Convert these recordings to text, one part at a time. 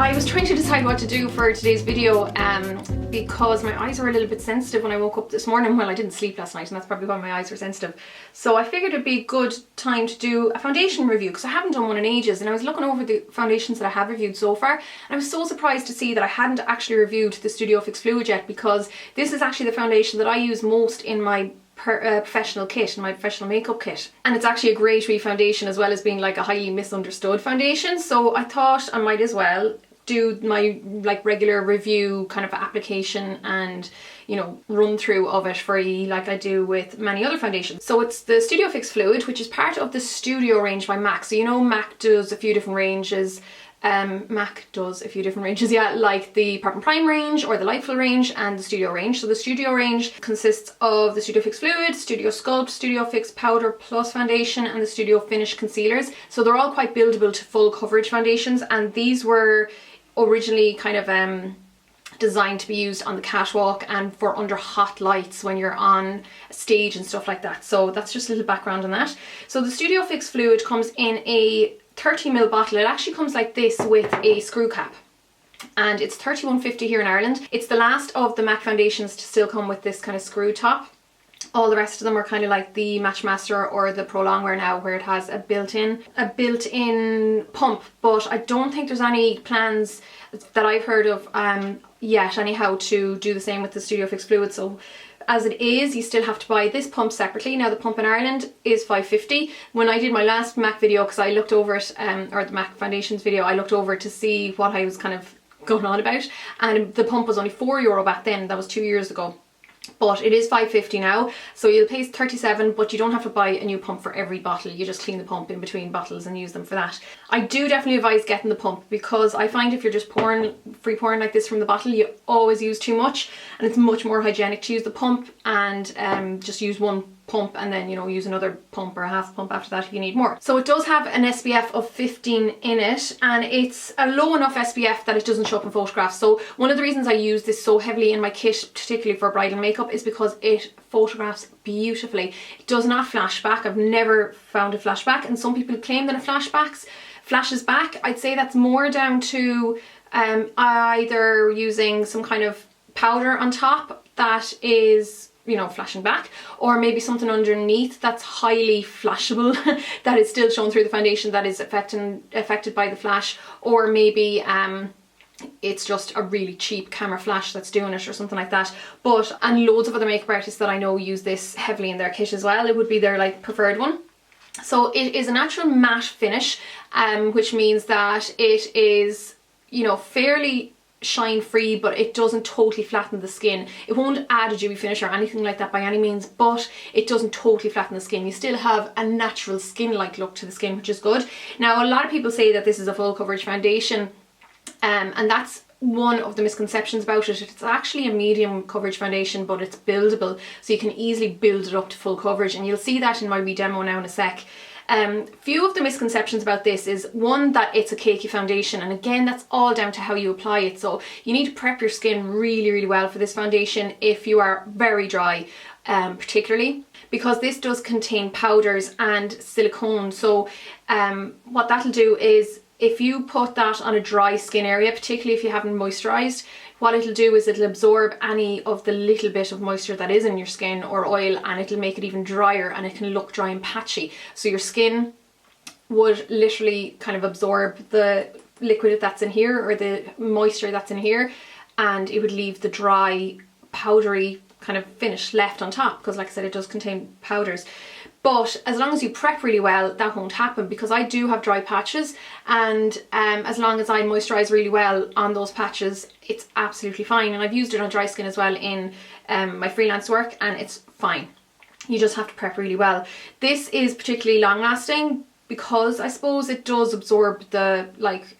I was trying to decide what to do for today's video because my eyes were a little bit sensitive when I woke up this morning. Well, I didn't sleep last night and that's probably why my eyes were sensitive. So I figured it'd be a good time to do a foundation review because I haven't done one in ages, and I was looking over the foundations that I have reviewed so far, and I was so surprised to see that I hadn't actually reviewed the Studio Fix Fluid yet, because this is actually the foundation that I use most in my professional kit, in my professional makeup kit, and it's actually a great wee foundation as well as being like a highly misunderstood foundation. So I thought I might as well do my like regular review kind of application and, you know, run through of it for you like I do with many other foundations. So it's the Studio Fix Fluid, which is part of the Studio range by MAC. So you know MAC does a few different ranges. Yeah, like the Prep and Prime range or the Lightful range and the Studio range. So the Studio range consists of the Studio Fix Fluid, Studio Sculpt, Studio Fix Powder Plus Foundation and the Studio Finish Concealers. So they're all quite buildable to full coverage foundations, and these were originally kind of designed to be used on the catwalk and for under hot lights when you're on stage and stuff like that. So that's just a little background on that. So the Studio Fix Fluid comes in a 30ml bottle. It actually comes like this with a screw cap, and it's £31.50 here in Ireland. It's the last of the MAC foundations to still come with this kind of screw top. All the rest of them are kind of like the Matchmaster or the Pro Longwear now, where it has a built-in pump, but I don't think there's any plans that I've heard of yet anyhow to do the same with the Studio Fix Fluid. So as it is, you still have to buy this pump separately. Now the pump in Ireland is £5.50. When I did my last MAC video, because I looked over it, or the MAC foundations video, I looked over to see what I was kind of going on about, and the pump was only €4 back then. That was 2 years ago. But it is £5.50 now, so you'll pay $37, but you don't have to buy a new pump for every bottle. You just clean the pump in between bottles and use them for that. I do definitely advise getting the pump, because I find if you're just free pouring like this from the bottle, you always use too much, and it's much more hygienic to use the pump and just use one pump and then, you know, use another pump or a half pump after that if you need more. So it does have an SPF of 15 in it, and it's a low enough SPF that it doesn't show up in photographs. So one of the reasons I use this so heavily in my kit, particularly for bridal makeup, is because it photographs beautifully. It does not flash back. I've never found a flashback, and some people claim that it flashes back. I'd say that's more down to either using some kind of powder on top that is, you know, flashing back, or maybe something underneath that's highly flashable that is still shown through the foundation that is affected by the flash, or maybe it's just a really cheap camera flash that's doing it or something like that. But, and loads of other makeup artists that I know use this heavily in their kit as well. It would be their like preferred one. So it is a natural matte finish, which means that it is, you know, fairly shine free, but it doesn't totally flatten the skin. It won't add a dewy finish or anything like that by any means, but it doesn't totally flatten the skin. You still have a natural skin-like look to the skin, which is good. Now a lot of people say that this is a full coverage foundation, and that's one of the misconceptions about it. It's actually a medium coverage foundation, but it's buildable, so you can easily build it up to full coverage, and you'll see that in my wee demo now in a sec. Few of the misconceptions about this is, one, that it's a cakey foundation, and again that's all down to how you apply it. So you need to prep your skin really well for this foundation if you are very dry, particularly because this does contain powders and silicone. So what that'll do is, if you put that on a dry skin area, particularly if you haven't moisturised, what it'll do is it'll absorb any of the little bit of moisture that is in your skin or oil, and it'll make it even drier, and it can look dry and patchy. So your skin would literally kind of absorb the liquid that's in here, or the moisture that's in here, and it would leave the dry, powdery kind of finish left on top, because like I said, it does contain powders. But as long as you prep really well, that won't happen, because I do have dry patches, and as long as I moisturise really well on those patches, it's absolutely fine. And I've used it on dry skin as well in my freelance work, and it's fine. You just have to prep really well. This is particularly long lasting because I suppose it does absorb the like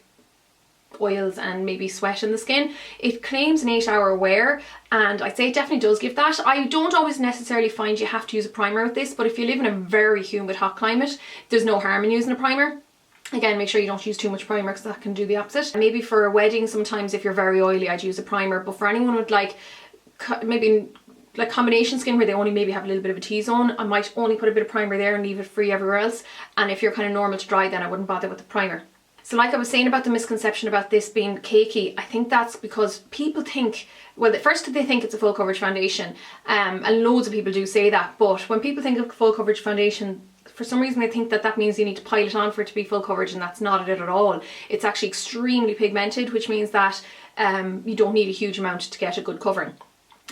oils and maybe sweat in the skin. It claims an 8-hour wear, and I'd say it definitely does give that. I don't always necessarily find you have to use a primer with this, but if you live in a very humid, hot climate, there's no harm in using a primer. Again, make sure you don't use too much primer, because that can do the opposite. Maybe for a wedding, sometimes if you're very oily, I'd use a primer, but for anyone with like maybe like combination skin where they only maybe have a little bit of a T-zone, I might only put a bit of primer there and leave it free everywhere else. And if you're kind of normal to dry, then I wouldn't bother with the primer. So like I was saying about the misconception about this being cakey, I think that's because people think, well, at first they think it's a full coverage foundation, and loads of people do say that, but when people think of full coverage foundation, for some reason they think that that means you need to pile it on for it to be full coverage, and that's not it at all. It's actually extremely pigmented, which means that you don't need a huge amount to get a good covering.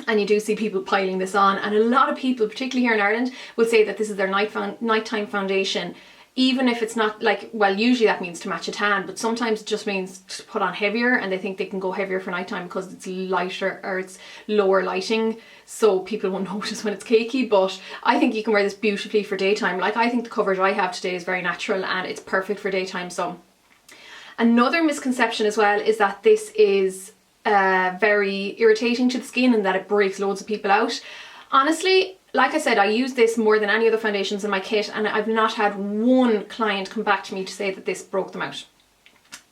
And you do see people piling this on, and a lot of people, particularly here in Ireland, will say that this is their nighttime foundation, even if it's not like, well, usually that means to match a tan, but sometimes it just means to put on heavier, and they think they can go heavier for nighttime because it's lighter or it's lower lighting, so people won't notice when it's cakey. But I think you can wear this beautifully for daytime. Like, I think the coverage I have today is very natural and it's perfect for daytime. So another misconception as well is that this is very irritating to the skin and that it breaks loads of people out. Honestly, like I said, I use this more than any other foundations in my kit, and I've not had one client come back to me to say that this broke them out.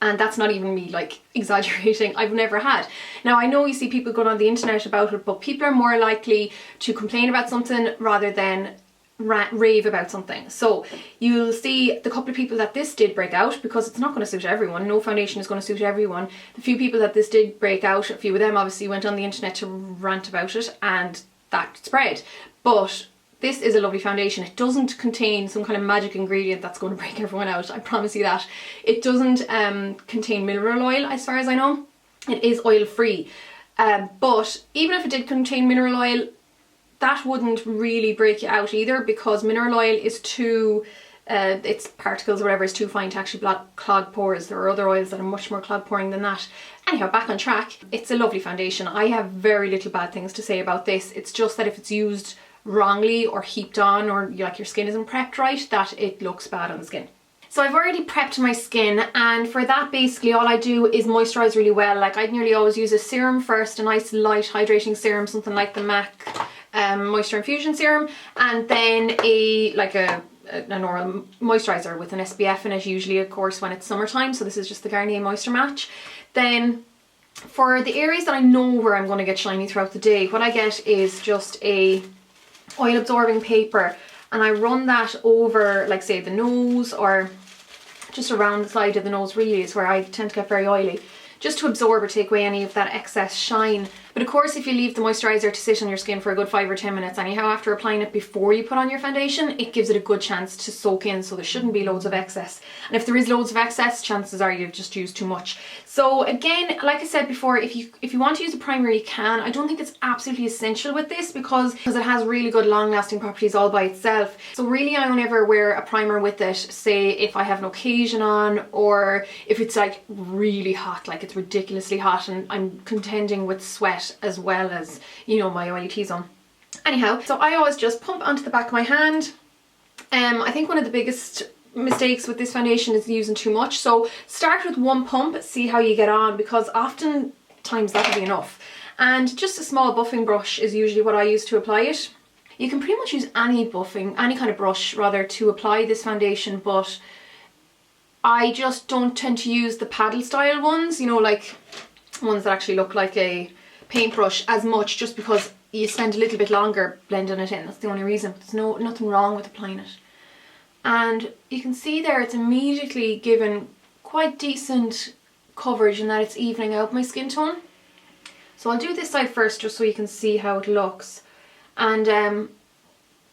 And that's not even me like exaggerating. I've never had. Now, I know you see people going on the internet about it, but people are more likely to complain about something rather than rave about something. So you'll see the couple of people that this did break out, because it's not going to suit everyone. No foundation is going to suit everyone. The few people that this did break out, a few of them obviously went on the internet to rant about it, and that spread. But this is a lovely foundation. It doesn't contain some kind of magic ingredient that's going to break everyone out, I promise you that. It doesn't contain mineral oil, as far as I know. It is oil free. But even if it did contain mineral oil, that wouldn't really break you out either, because mineral oil is too, its particles or whatever is too fine to actually clog pores. There are other oils that are much more clog pouring than that. Anyhow, back on track. It's a lovely foundation. I have very little bad things to say about this. It's just that if it's used wrongly or heaped on, or like your skin isn't prepped right, that it looks bad on the skin. So I've already prepped my skin, and for that basically all I do is moisturise really well. Like, I nearly always use a serum first, a nice light hydrating serum, something like the MAC Moisture Infusion Serum, and then a normal moisturiser with an SPF in it, usually of course when it's summertime. So this is just the Garnier Moisture Match. Then for the areas that I know where I'm going to get shiny throughout the day, what I get is just a oil absorbing paper, and I run that over, like, say, the nose, or just around the side of the nose really is where I tend to get very oily, just to absorb or take away any of that excess shine. But of course, if you leave the moisturiser to sit on your skin for a good 5 or 10 minutes anyhow after applying it before you put on your foundation, it gives it a good chance to soak in, so there shouldn't be loads of excess. And if there is loads of excess, chances are you've just used too much. So again, like I said before, if you want to use a primer, you can. I don't think it's absolutely essential with this because it has really good long-lasting properties all by itself. So really, I only ever wear a primer with it, say if I have an occasion on, or if it's like really hot, like it's ridiculously hot and I'm contending with sweat as well as, you know, my oily T-zone. Anyhow, so I always just pump onto the back of my hand. I think one of the biggest mistakes with this foundation is using too much. So start with one pump, see how you get on, because oftentimes that'll be enough. And just a small buffing brush is usually what I use to apply it. You can pretty much use any kind of brush rather, to apply this foundation, but I just don't tend to use the paddle style ones, you know, like ones that actually look like a paintbrush as much, just because you spend a little bit longer blending it in. That's the only reason. There's nothing wrong with applying it. And you can see there it's immediately given quite decent coverage in that it's evening out my skin tone. So I'll do this side first just so you can see how it looks. And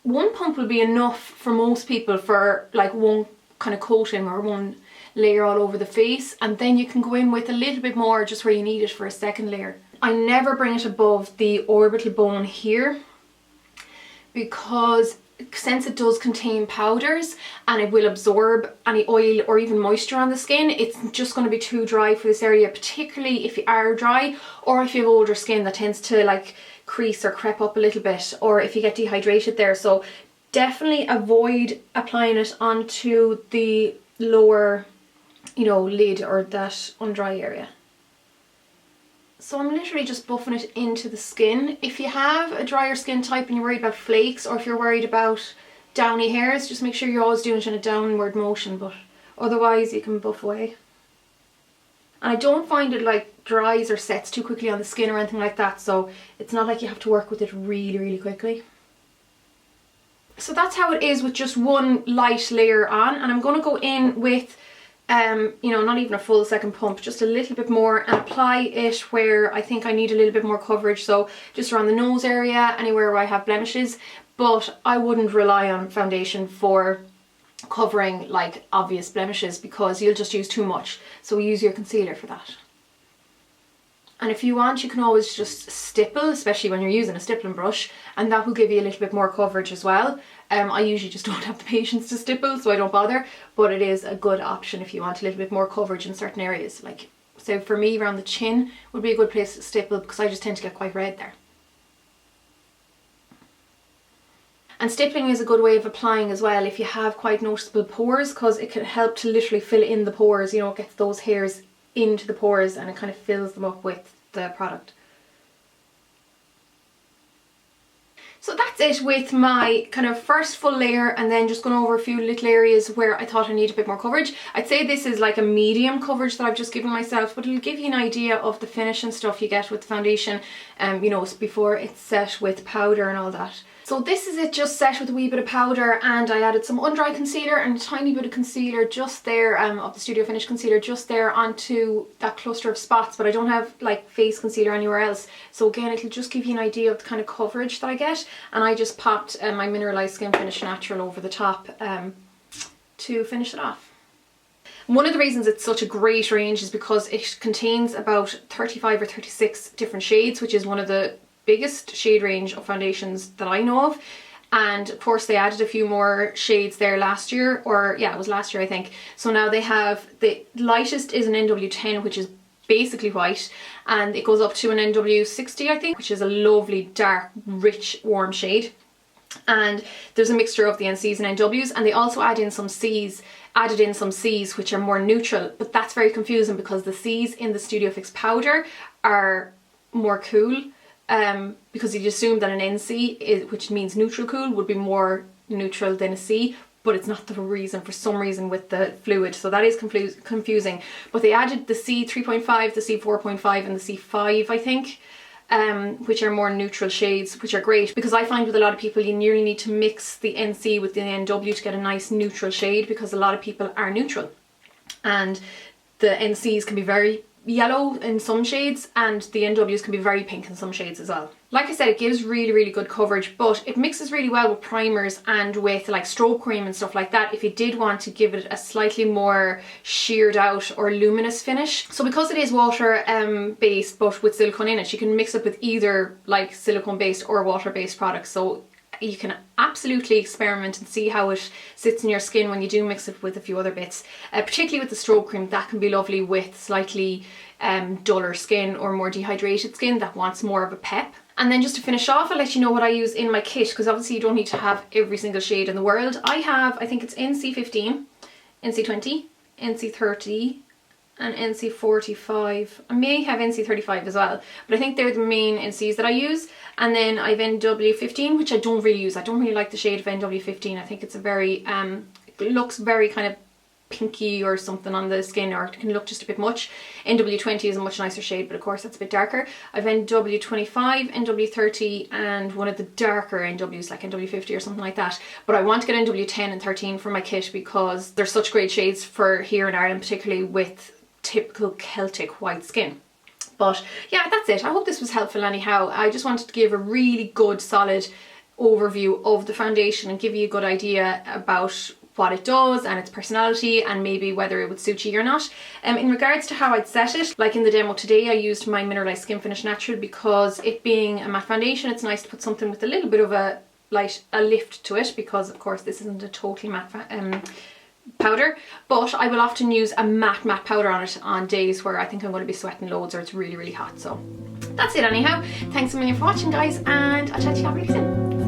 one pump will be enough for most people for like one kind of coating or one layer all over the face, and then you can go in with a little bit more just where you need it for a second layer. I never bring it above the orbital bone here, because since it does contain powders and it will absorb any oil or even moisture on the skin, it's just going to be too dry for this area, particularly if you are dry or if you have older skin that tends to like crease or crep up a little bit, or if you get dehydrated there. So definitely avoid applying it onto the lower, you know, lid or that undry area. So I'm literally just buffing it into the skin. If you have a drier skin type and you're worried about flakes, or if you're worried about downy hairs, just make sure you're always doing it in a downward motion, but otherwise you can buff away. And I don't find it like dries or sets too quickly on the skin or anything like that, so it's not like you have to work with it really, really quickly. So that's how it is with just one light layer on, and I'm going to go in with you know, not even a full second pump, just a little bit more, and apply it where I think I need a little bit more coverage, so just around the nose area, anywhere where I have blemishes. But I wouldn't rely on foundation for covering like obvious blemishes, because you'll just use too much, so use your concealer for that. And if you want, you can always just stipple, especially when you're using a stippling brush, and that will give you a little bit more coverage as well. I usually just don't have the patience to stipple, so I don't bother, but it is a good option if you want a little bit more coverage in certain areas. Like, so for me, around the chin would be a good place to stipple, because I just tend to get quite red there. And stippling is a good way of applying as well if you have quite noticeable pores, because it can help to literally fill in the pores, you know, it gets those hairs into the pores and it kind of fills them up with the product. So that's it with my kind of first full layer, and then just going over a few little areas where I thought I need a bit more coverage. I'd say this is like a medium coverage that I've just given myself, but it'll give you an idea of the finish and stuff you get with the foundation, you know, before it's set with powder and all that. So this is it, just set with a wee bit of powder, and I added some under eye concealer and a tiny bit of concealer just there, of the Studio Finish concealer just there onto that cluster of spots, but I don't have like face concealer anywhere else. So again, it'll just give you an idea of the kind of coverage that I get, and I just popped my Mineralized Skin Finish Natural over the top to finish it off. One of the reasons it's such a great range is because it contains about 35 or 36 different shades, which is one of the biggest shade range of foundations that I know of. And of course they added a few more shades there last year, or yeah, it was last year I think. So now they have, the lightest is an NW10, which is basically white, and it goes up to an NW60 I think, which is a lovely dark rich warm shade. And there's a mixture of the NCs and NWs, and they also added in some Cs which are more neutral, but that's very confusing because the Cs in the Studio Fix powder are more cool, because you'd assume that an NC, which means neutral cool, would be more neutral than a C, but it's not the reason for some reason with the fluid, so that is confusing. But they added the C 3.5, the C 4.5 and the C 5 I think, which are more neutral shades, which are great, because I find with a lot of people you nearly need to mix the NC with the NW to get a nice neutral shade, because a lot of people are neutral, and the NCs can be very yellow in some shades and the NWs can be very pink in some shades as well. Like I said, it gives really good coverage, but it mixes really well with primers and with like stroke cream and stuff like that if you did want to give it a slightly more sheared out or luminous finish. So because it is water based but with silicone in it, you can mix it with either like silicone based or water based products, so you can absolutely experiment and see how it sits in your skin when you do mix it with a few other bits. Particularly with the stroke cream, that can be lovely with slightly duller skin or more dehydrated skin that wants more of a pep. And then just to finish off, I'll let you know what I use in my kit, because obviously you don't need to have every single shade in the world. I have, I think it's NC15, NC20, NC30 and NC45. I may have NC35 as well, but I think they're the main NCs that I use. And then I've NW15, which I don't really use. I don't really like the shade of NW15. I think it's a very, it looks very kind of pinky or something on the skin, or it can look just a bit much. NW20 is a much nicer shade, but of course that's a bit darker. I've NW25, NW30 and one of the darker NWs like NW50 or something like that. But I want to get NW10 and 13 for my kit because they're such great shades for here in Ireland, particularly with typical Celtic white skin. But yeah, that's it. I hope this was helpful anyhow. I just wanted to give a really good solid overview of the foundation and give you a good idea about what it does and its personality and maybe whether it would suit you or not. In regards to how I'd set it, like in the demo today I used my Mineralized Skin Finish Natural because it being a matte foundation, it's nice to put something with a little bit of a lift to it, because of course this isn't a totally matte powder, but I will often use a matte powder on it on days where I think I'm going to be sweating loads or it's really hot. So that's it anyhow. Thanks a million for watching guys, and I'll chat to you all really soon.